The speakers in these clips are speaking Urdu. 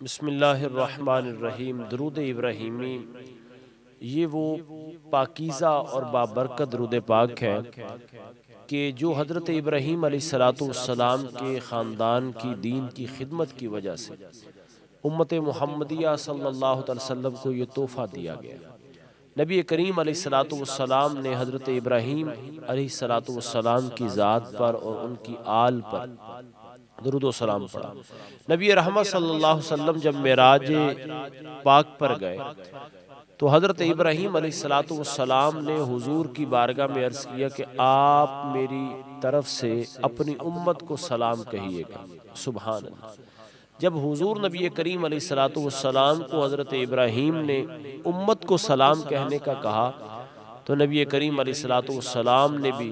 بسم اللہ الرحمن الرحیم۔ درود ابراہیمی یہ وہ پاکیزہ اور بابرکت درود پاک ہے کہ جو حضرت ابراہیم علیہ السلام کے خاندان کی دین کی خدمت کی وجہ سے امت محمدیہ صلی اللہ علیہ وسلم کو یہ تحفہ دیا گیا۔ نبی کریم علیہ السلام نے حضرت ابراہیم علیہ السلام کی ذات پر اور ان کی آل پر درود و سلام پڑھا۔ نبی رحمت صلی اللہ علیہ وسلم جب معراج پاک پر گئے تو حضرت ابراہیم علیہ السلام نے حضور کی بارگاہ میں عرض کیا کہ آپ میری طرف سے اپنی امت کو سلام کہیے گا۔ سبحان اللہ۔ جب حضور نبی کریم علیہ السلام کو حضرت ابراہیم نے امت کو سلام کہنے کا کہا تو نبی کریم علیہ السلام نے بھی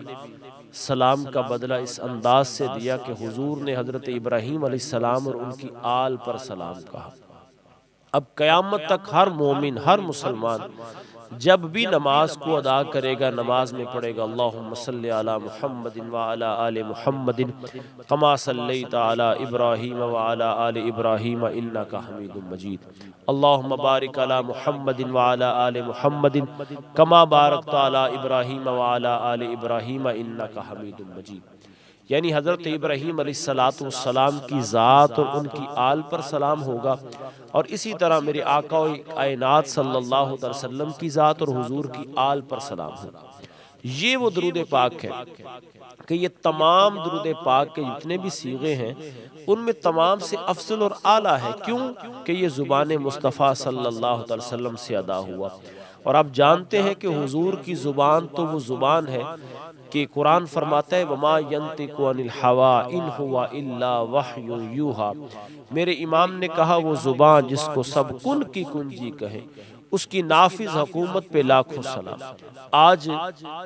سلام کا بدلہ اس انداز سے دیا کہ حضور نے حضرت ابراہیم علیہ السلام اور ان کی آل پر سلام کہا۔ اب قیامت تک ہر مومن، ہر مسلمان جب بھی نماز کو ادا کرے گا نماز میں پڑھے گا اللہم صلی علی محمد وعلی آل محمد کما صلیت علی ابراہیم وعلی آل ابراہیم انک حمید مجید، اللہم بارک علی محمد وعلی آل محمد کما بارکت علی ابراہیم وعلی آل ابراہیم انک حمید مجید۔ یعنی حضرت ابراہیم علیہ السلام کی ذات اور ان کی آل پر سلام ہوگا، اور اسی طرح میرے آقا کائنات صلی اللہ علیہ وسلم کی ذات اور حضور کی آل پر سلام ہوگا۔ یہ وہ درود پاک ہے کہ یہ تمام درود پاک کے جتنے بھی صیغے ہیں ان میں تمام سے افضل اور اعلیٰ ہے۔ کیوں کہ یہ زبان مصطفیٰ صلی اللہ علیہ وسلم سے ادا ہوا، اور آپ جانتے ہیں کہ حضور کی زبان تو وہ زبان ہے کہ قرآن فرماتا ہے وَمَا يَنْطِقُ عَنِ الْهَوَىٰ إِنْ هُوَ إِلَّا وَحْيٌ يُوحَىٰ۔ میرے امام نے کہا وہ زبان جس کو سب کن کی کنجی کہے، اس کی نافذ حکومت پہ لاکھوں سلام۔ آج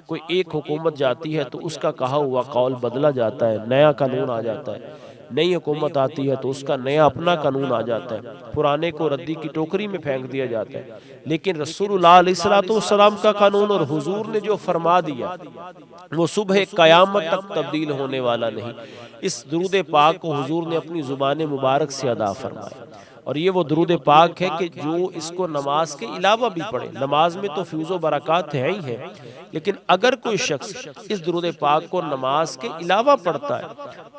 کوئی ایک حکومت جاتی ہے تو اس کا کہا ہوا قول بدلا جاتا ہے، نیا قانون آ جاتا ہے، نئی حکومت آتی ہے تو اس کا نیا اپنا قانون آ جاتا ہے، پرانے کو ردی کی ٹوکری میں پھینک دیا جاتا ہے۔ لیکن رسول اللہ علیہ السلام کا قانون اور حضور نے جو فرما دیا وہ صبح قیامت تک تبدیل ہونے والا نہیں۔ اس درود پاک کو حضور نے اپنی زبان مبارک سے ادا فرمایا، اور یہ وہ درود پاک ہے کہ جو اس کو نماز کے علاوہ بھی پڑھے۔ نماز میں تو فیض و برکات ہے ہی ہے، لیکن اگر کوئی شخص اس درود پاک کو نماز کے علاوہ پڑھتا ہے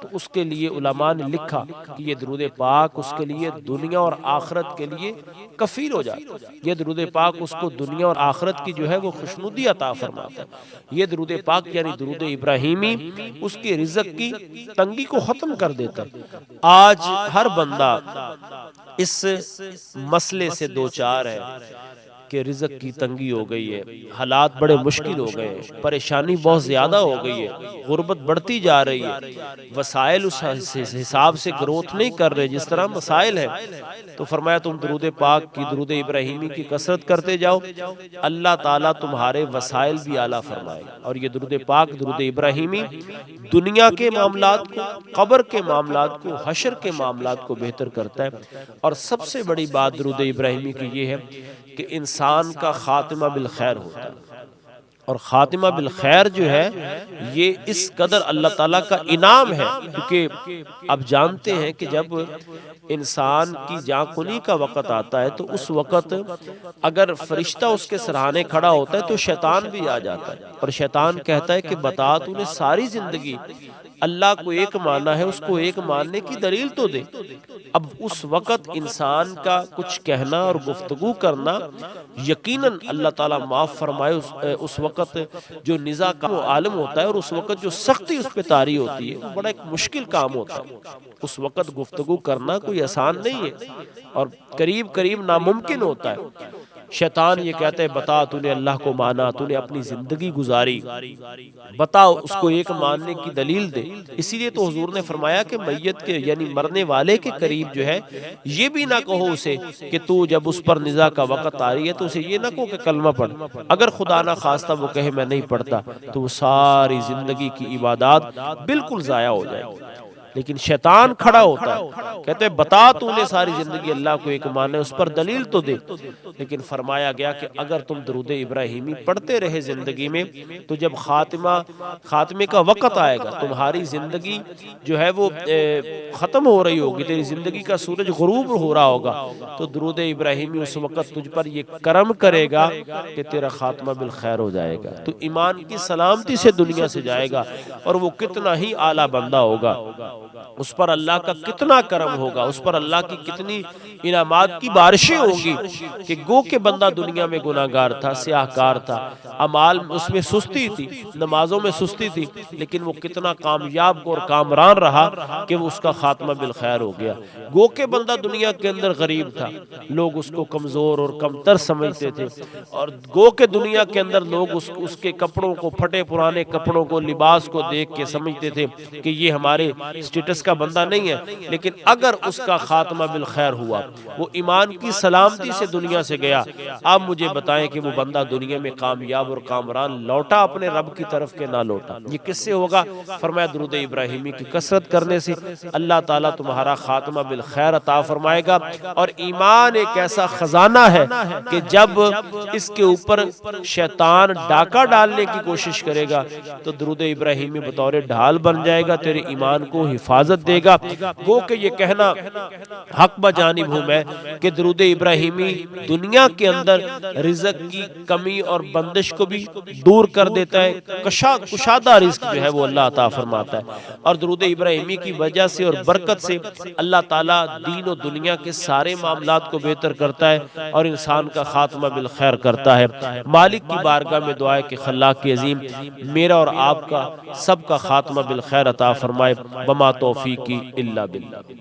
تو اس کے لیے علماء نے لکھا کہ یہ درود پاک اس کے لیے دنیا اور آخرت کے لیے کفیل ہو جاتا ہے۔ یہ درود پاک اس کو دنیا اور آخرت کی جو ہے وہ خوشنودی عطا فرماتا ہے۔ یہ درود پاک یعنی درود ابراہیمی اس کی رزق کی تنگی کو ختم کر دیتا ہے۔ آج ہر بندہ اس مسئلے سے دوچار ہے کہ رزق کی تنگی ہو گئی ہے، حالات بڑے مشکل ہو گئے ہیں، پریشانی بہت زیادہ ہو گئی ہے، غربت بڑھتی جا رہی ہے، وسائل اس حساب سے گروتھ نہیں کر رہے جس طرح مسائل ہیں۔ تو فرمایا تم درود پاک کی، درود ابراہیمی کی کثرت کرتے جاؤ، اللہ تعالیٰ تمہارے وسائل بھی اعلیٰ فرمائے گا۔ اور یہ درود پاک، درود ابراہیمی دنیا کے معاملات کو، قبر کے معاملات کو، حشر کے معاملات کو بہتر کرتا ہے۔ اور سب سے بڑی بات درود ابراہیمی کی یہ ہے کہ انسان کا خاتمہ بالخیر ہوتا ہے، اور خاتمہ بالخیر جو ہے یہ اس قدر اللہ تعالیٰ کا انعام ہے، کیونکہ اب جانتے ہیں کہ جب انسان کی جاں کنی کا وقت آتا ہے تو اس وقت اگر فرشتہ اس کے سرہانے کھڑا ہوتا ہے تو شیطان بھی آ جاتا ہے، اور شیطان کہتا ہے کہ بتا تو نے ساری زندگی اللہ کو ایک مانا ہے، اس کو ایک ماننے کی دلیل تو دے۔ اب اس وقت انسان کا کچھ کہنا اور گفتگو کرنا یقیناً اللہ تعالیٰ معاف فرمائے، اس وقت جو نزاع کا عالم ہوتا ہے اور اس وقت جو سختی اس پہ طاری ہوتی ہے وہ بڑا ایک مشکل کام ہوتا ہے۔ اس وقت گفتگو کرنا کوئی آسان نہیں ہے اور قریب قریب ناممکن ہوتا ہے۔ شیطان یہ کہتا ہے بتا تو نے اللہ کو مانا، تو نے اپنی زندگی گزاری، بتا اس کو ایک ماننے کی دلیل دے۔ اسی لیے تو حضور نے فرمایا کہ میت کے یعنی مرنے والے کے قریب جو ہے یہ بھی نہ کہو اسے کہ تو جب اس پر نزاع کا وقت آ رہی ہے تو اسے یہ نہ کہو کہ کلمہ پڑھ، اگر خدا نہ خواستہ وہ کہے میں نہیں پڑھتا تو وہ ساری زندگی کی عبادات بالکل ضائع ہو جائے گی۔ لیکن شیطان کھڑا ہوتا ہے، کہتے ہیں بتا تو نے ساری زندگی اللہ کو ایک ماننا ہے، اس پر دلیل تو دے۔ لیکن فرمایا گیا کہ اگر تم درود ابراہیمی پڑھتے رہے زندگی میں تو جب خاتمے کا وقت آئے گا، تمہاری زندگی جو ہے وہ ختم ہو رہی ہوگی، تیری زندگی کا سورج غروب ہو رہا ہوگا، تو درود ابراہیمی اس وقت تجھ پر یہ کرم کرے گا کہ تیرا خاتمہ بالخیر ہو جائے گا، تو ایمان کی سلامتی سے دنیا سے جائے گا، اور وہ کتنا ہی اعلیٰ بندہ ہوگا، اس پر اللہ کا کتنا کرم ہوگا، اس پر اللہ کی کتنی انعامات کی بارشیں ہوں گی کہ گو کہ بندہ دنیا میں گناہگار تھا، سیاہکار تھا، اعمال اس میں سستی تھی، نمازوں میں سستی تھی، لیکن وہ کتنا کامیاب اور کامران رہا کہ وہ اس کا خاتمہ بالخیر ہو گیا۔ گو کہ بندہ دنیا کے اندر غریب تھا، لوگ اس کو کمزور اور کمتر سمجھتے تھے، اور گو کہ دنیا کے اندر لوگ اس کے کپڑوں کو، پھٹے پرانے کپڑوں کو، لباس کو دیکھ کے سمجھتے تھے کہ یہ ہمارے سٹیٹس کا بندہ نہیں ہے، لیکن اگر اس کا خاتمہ بالخیر ہوا، وہ ایمان کی سلامتی سے دنیا سے گیا، آپ مجھے بتائیں کہ وہ بندہ دنیا میں کامیاب اور کامران لوٹا اپنے رب کی طرف کے نہ لوٹا؟ یہ کس سے ہوگا؟ فرمایا درود ابراہیمی کی کثرت کرنے سے اللہ تعالیٰ تمہارا خاتمہ بالخیر عطا فرمائے گا۔ اور ایمان ایک ایسا خزانہ ہے کہ جب اس کے اوپر شیطان ڈاکہ ڈالنے کی کوشش کرے گا تو درود ابراہیمی بطور ڈھال بن جائے گا، تیرے ایمان کو حفاظت دے گا۔ گو کہ یہ کہنا حق بجانب ہوں میں کہ درود ابراہیمی دنیا کے اندر رزق کی کمی اور بندش کو بھی دور کر دیتا ہے، کشادہ رزق جو ہے وہ اللہ عطا فرماتا ہے، اور درود ابراہیمی کی وجہ سے اور برکت سے اللہ تعالیٰ دین و دنیا کے سارے معاملات کو بہتر کرتا ہے اور انسان کا خاتمہ بالخیر کرتا ہے۔ مالک کی بارگاہ میں دعا ہے کہ خلاق کی عظیم میرا اور آپ کا سب کا خاتمہ بالخیر عطا فرمائے۔ وما توفیقی الا باللہ۔